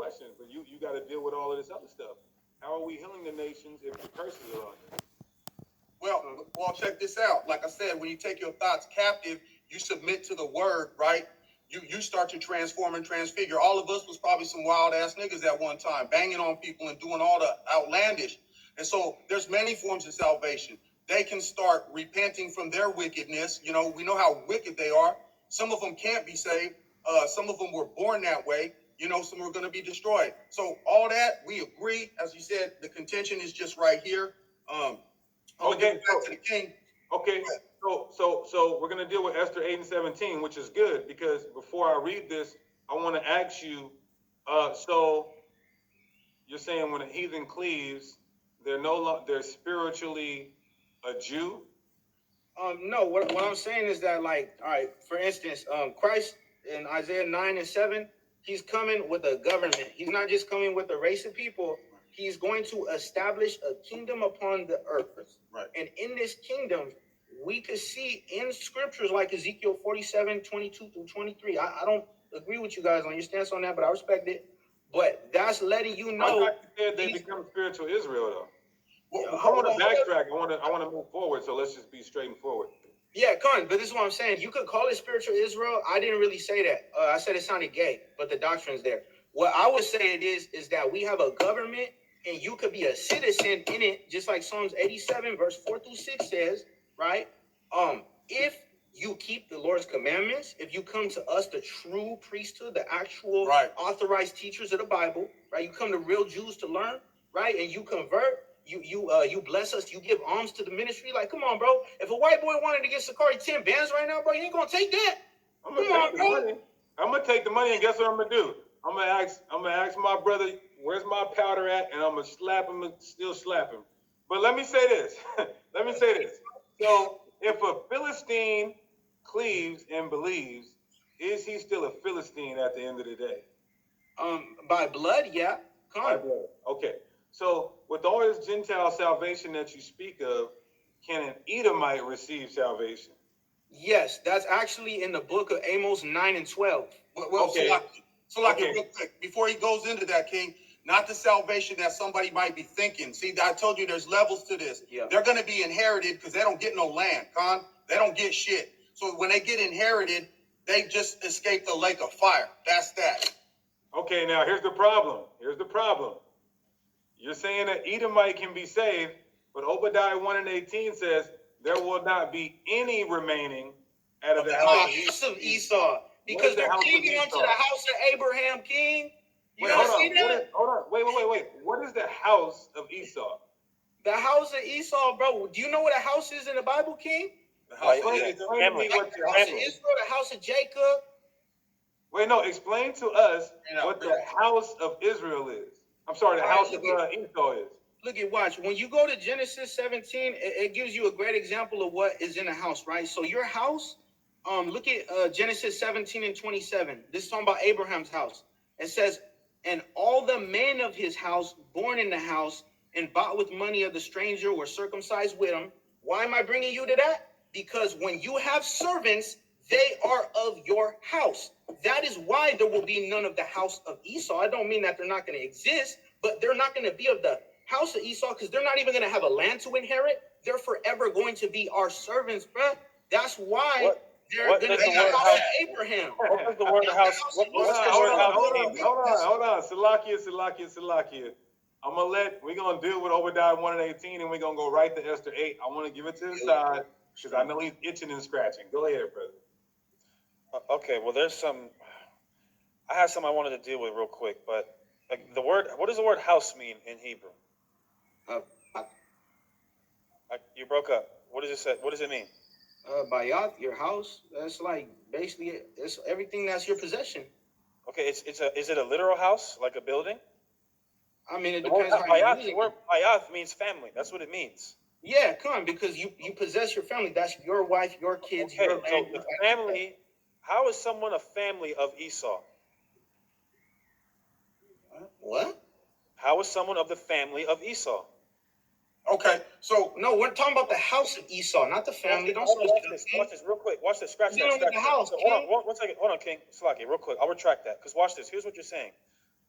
questions, but you got to deal with all of this other stuff. How are we healing the nations if the curses are on them? Well, check this out. Like I said, when you take your thoughts captive, you submit to the word, right? You start to transform and transfigure. All of us was probably some wild ass niggas at one time, banging on people and doing all the outlandish. And so there's many forms of salvation. They can start repenting from their wickedness. You know, we know how wicked they are. Some of them can't be saved. Some of them were born that way. You know, some are going to be destroyed. So all that, we agree. As you said, the contention is just right here. Okay, back to the king. Okay, so we're gonna deal with Esther 8 and 17, which is good because before I read this, I want to ask you. So you're saying when a heathen cleaves, they're spiritually a Jew? No, what I'm saying is that, like, all right, for instance, Christ in Isaiah 9 and 7, he's coming with a government. He's not just coming with a race of people. He's going to establish a kingdom upon the earth. Right. And in this kingdom, we could see in scriptures like Ezekiel 47, 22 through 23. I don't agree with you guys on your stance on that, but I respect it. But that's letting you know. I thought you said they become spiritual Israel, though. Well, I want to backtrack. I want to move forward, so let's just be straight and forward. Yeah, but this is what I'm saying. You could call it spiritual Israel. I didn't really say that. I said it sounded gay, but the doctrine's there. What I would say it is that we have a government, and you could be a citizen in it, just like Psalms 87, verse 4 through 6 says, right? If you keep the Lord's commandments, if you come to us, the true priesthood, the actual authorized teachers of the Bible, right? You come to real Jews to learn, right? And you convert. You bless us. You give alms to the ministry. Like, come on, bro. If a white boy wanted to get Sicarii 10 bands right now, bro, you ain't gonna take that. I'm gonna take the money, and guess what I'm gonna do? I'm gonna ask my brother, where's my powder at, and I'm gonna slap him and still slap him. But let me say this. So if a Philistine cleaves and believes, is he still a Philistine at the end of the day? By blood, yeah. By blood. Okay. So with all this Gentile salvation that you speak of, can an Edomite receive salvation? Yes, that's actually in the book of Amos 9 and 12. Well, okay. So real quick, before he goes into that, King, not the salvation that somebody might be thinking. See, I told you there's levels to this. Yeah. They're going to be inherited because they don't get no land, Con. They don't get shit. So when they get inherited, they just escape the lake of fire. That's that. Okay, now here's the problem. You're saying that Edomite can be saved, but Obadiah 1 and 18 says there will not be any remaining out of the house of Esau. Because they're clinging onto the house of Abraham, King. You see that? Hold on. Wait. What is the house of Esau? The house of Esau, bro. Do you know what a house is in the Bible, King? The house of Israel, the house of Jacob. Wait, no. Explain to us what the house of Israel is. I'm sorry, the house of Esau is. Look at, watch. When you go to Genesis 17, it gives you a great example of what is in a house, right? So your house, look at Genesis 17 and 27. This is talking about Abraham's house. It says, and all the men of his house born in the house and bought with money of the stranger were circumcised with him. Why am I bringing you to that? Because when you have servants, they are of your house. That is why there will be none of the house of Esau. I don't mean that they're not going to exist, but they're not going to be of the house of Esau because they're not even going to have a land to inherit. They're forever going to be our servants, bro. That's why they're going to be the house of Abraham. What is the word house? Hold on. Salakia. We're going to deal with Obadiah 1 and 18, and we're going to go right to Esther 8. I want to give it to the side because I know he's itching and scratching. Go ahead, brother. Okay, well, I have some I wanted to deal with real quick, but what does the word house mean in Hebrew? You broke up. What does it say? What does it mean? Bayat, your house. That's like basically it's everything that's your possession. Okay, is it a literal house, like a building? I mean, it depends how you use it. The word bayat means family. That's what it means. Yeah, because you possess your family. That's your wife, your kids, okay, your land. So the family. How is someone a family of Esau? What? How is someone of the family of Esau? Okay, so no, we're talking about the house of Esau, not the family. Watch this real quick. Watch this. Scratch that. The house, so, hold on, one second. Hold on, King. Slaki, real quick. I'll retract that. Because watch this. Here's what you're saying.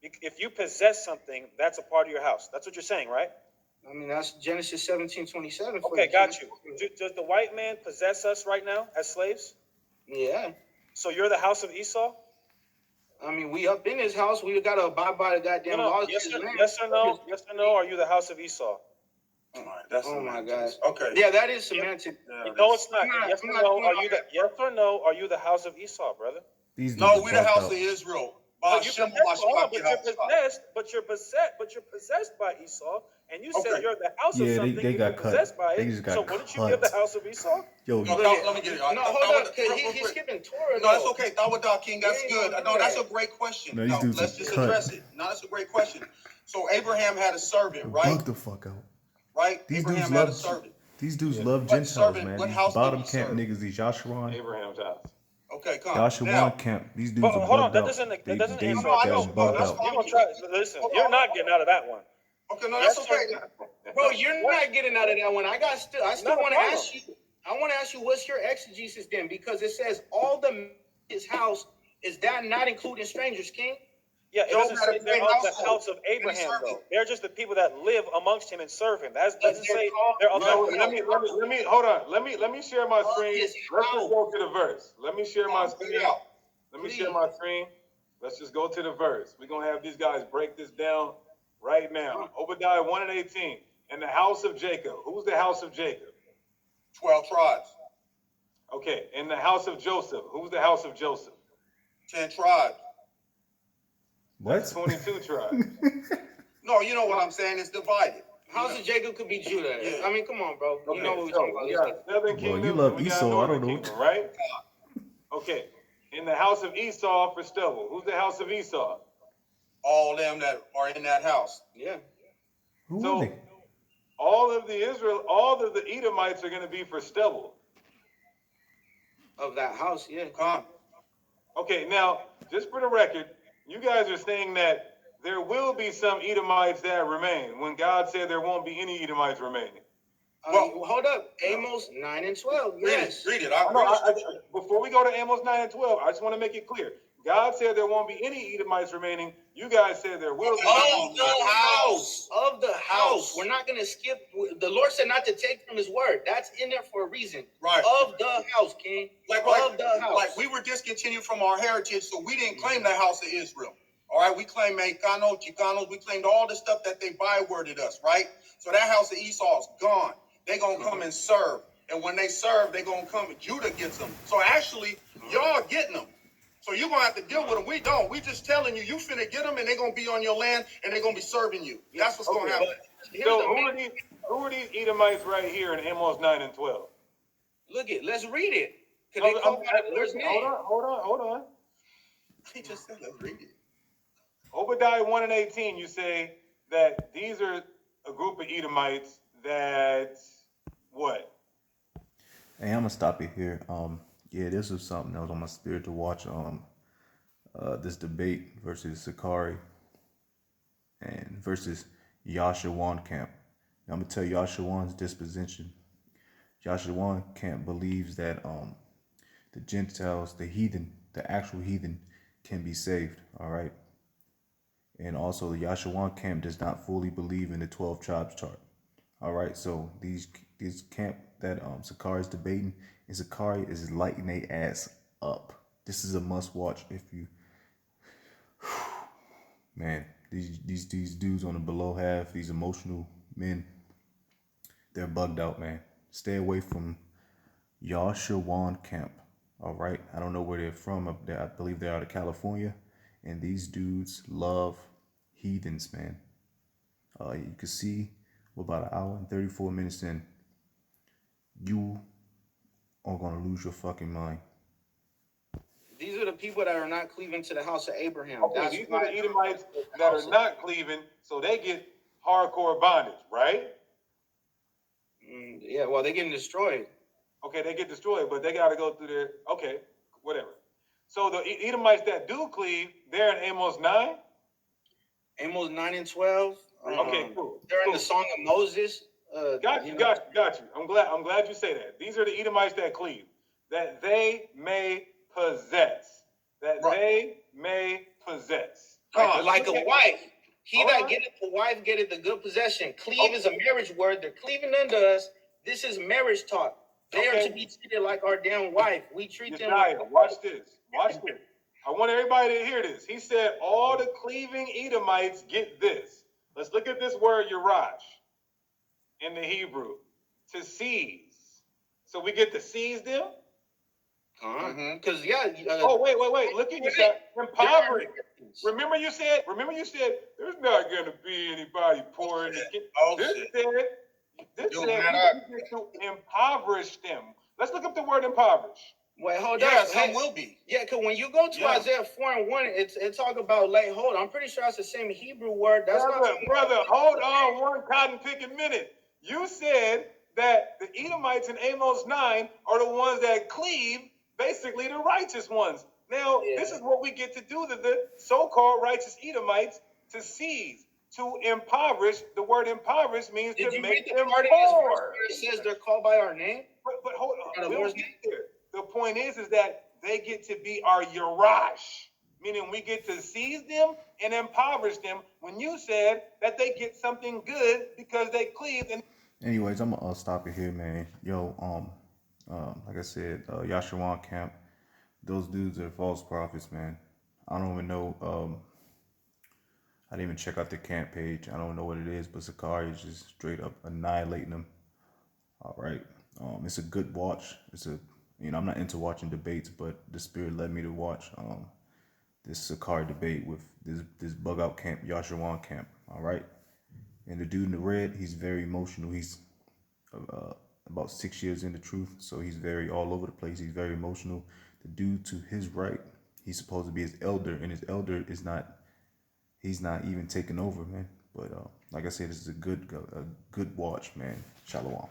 If you possess something, that's a part of your house. That's what you're saying, right? I mean, that's Genesis 17:27. Okay, got you. Does the white man possess us right now as slaves? Yeah. So you're the house of Esau? I mean, we up in his house. We got to abide by the goddamn No, laws. yes, of his land. yes or no? Yes or no? Are you the house of Esau? All right, that's Oh my semantics. God. Okay. Yeah, that is semantic. Yeah, No, it's not. I'm not- Yes I'm or not no? doing Are all you the that. yes or no? Are you the house of Esau, brother? These dudes No, are we the bugged house out. of Israel. But you're possessed. But you're possessed by Esau, and you said Okay. you're the house of Yeah, something. they you're got cut. possessed by it. They just got so wouldn't you give cut. the house of Esau? Yo, No, you- let me get it. No, hold up, because he's skipping Torah. No, that's though. okay. Tawadah King, that's We ain't good. gonna No, do that's that. a great question. No, these No, dudes let's are just cut. address it. No, that's a great question. So Abraham had a servant, right? bug the fuck out. Right? These Abraham dudes had a love servant. these dudes Yeah. love What Gentiles, servant- man. what These house did bottom he camp serve? niggas, these Yasharan. Abraham's house. Okay, come. Yasharan Now, camp. These dudes But are hold on, bugged that out. doesn't They answer I the know, they're question. bugged that's out. fine. You're gonna try. Listen, you're not getting out of that one. okay, no, that's Yes okay. or- Bro, you're not getting out of that one. I still Not a want to problem. ask you. I want to ask you, what's your exegesis then? Because it says all the his house. Is that not including strangers, King? Yeah, it Job doesn't had a say they're great of the household, house of and he Abraham, served though. it. They're just the people that live amongst him and serve him. That doesn't They're say called- they're of No, the let me hold on. Let me share my screen. his Let's house. just go to the verse. Let me share my Figure screen. it out. Let me share my screen. Let's just go to the verse. We're gonna have these guys break this down right now. Obadiah 1 and 18. In the house of Jacob. Who's the house of Jacob? 12 tribes, Okay. In the house of Joseph. Who's the house of Joseph? 10 tribes. What? That's 22 tribes. No, you know what I'm saying? It's divided. House of Jacob could be Judah. Yeah. I mean, come on, bro. Okay, You know what we're so talking about. we Let's got Southern Well, Kingdom. you love and we got Esau, I Northern don't know. Kingdom, right? Okay. In the house of Esau for stubble. Who's the house of Esau? All them that are in that house. Yeah. Who So are they? all of the Edomites are going to be for stubble. Of that house, yeah. Come. Okay, now just for the record, you guys are saying that there will be some Edomites that remain when God said there won't be any Edomites remaining. Well- Hold up. Amos 9 and 12. Yes. Read it. Before we go to Amos 9 and 12, I just want to make it clear. God said there won't be any Edomites remaining. You guys said there will be. Of the house. Of the house. We're not going to skip. The Lord said not to take from his word. That's in there for a reason. Right. Of the house, King. Like of the house. Like we were discontinued from our heritage, so we didn't claim the house of Israel. All right, we claimed Mexicanos, Chicanos, we claimed all the stuff that they byworded us, right? So that house of Esau is gone. They're going to come and serve. And when they serve, they're going to come and Judah gets them. So actually, y'all getting them. So you're going to have to deal with them. We don't. We just telling you, you finna get them and they're going to be on your land and they're going to be serving you. That's what's going to happen. So who are these Edomites right here in Amos 9 and 12? Look it. Let's read it. Hold on. He just said, let's read it. Obadiah 1 and 18, you say that these are a group of Edomites that what? Hey, I'm gonna stop it here. Yeah, this was something that was on my spirit to watch. This debate versus Sicarii and versus Yasharan camp. Now, I'm gonna tell you Yasharan's disposition. Yasharan camp believes that the Gentiles, the heathen, the actual heathen, can be saved. All right. And also, the Yasharan camp does not fully believe in the 12 tribes chart. All right, so these camp that Sicarii is debating, and Sicarii is lighting their ass up. This is a must watch if you, man. These dudes on the below half, these emotional men, they're bugged out, man. Stay away from Yasharan camp. All right, I don't know where they're from up there. I believe they're out of California, and these dudes love heathens, man. You can see we're about an hour and 34 minutes in. You are gonna lose your fucking mind. These are the people that are not cleaving to the house of Abraham. Okay, That's these why are the Edomites that are not cleaving, so they get hardcore bondage, right? Yeah, well, they're getting destroyed. Okay, they get destroyed, but they got to go through their, okay, whatever. So the Edomites that do cleave, they're in Amos 9? Amos 9 and 12. Okay, cool. They're in the Song of Moses. Got you. I'm glad you say that. These are the Edomites that cleave, that they may possess. That Right. they may possess. No, like a wife. He Hold that on. getteth a wife getteth a good possession. Cleave is a marriage word. They're cleaving unto us. This is marriage talk. They are Okay. to be treated like our damn wife. We treat them Yeshaya, like watch this. Watch this. I want everybody to hear this. He said, all the cleaving Edomites get this. Let's look at this word Yerash in the Hebrew. To seize. So we get to seize them? because Oh, wait. Look at you, They're impoverished. Americans. Remember you said there's not gonna be anybody poor in the kingdom. This shit. said Yo, we man, get to impoverish them. Let's look up the word impoverish. Wait, hold yeah, on. some will be. Yeah, because when you go to Yeah. Isaiah 4:1, it talk about like, hold on, I'm pretty sure that's the same Hebrew word. That's Brother, hold on one cotton picking minute. You said that the Edomites in Amos 9 are the ones that cleave, basically the righteous ones. Now, this is what we get to do to the so-called righteous Edomites, to seize, to impoverish. The word impoverish means Did to you make read the them part of this verse poor. where it says they're called by our name? But hold By on, the we'll Lord's get name? there. The point is that they get to be our Yerash, meaning we get to seize them and impoverish them. When you said that they get something good because they cleave and Anyways, I'm gonna stop it here, man. Yo, like I said, Yasharan camp, those dudes are false prophets, man. I don't even know. I didn't even check out the camp page. I don't know what it is, but Sicarii is just straight up annihilating them. All right. It's a good watch. I'm not into watching debates, but the spirit led me to watch this Sicarii debate with this bug out camp, Yasharan camp. All right. And the dude in the red, he's very emotional. He's about 6 years in the truth, so he's very all over the place. He's very emotional. The dude to his right, he's supposed to be his elder, and his elder is not. He's not even taking over, man. But like I said, this is a good watch, man. Shalom.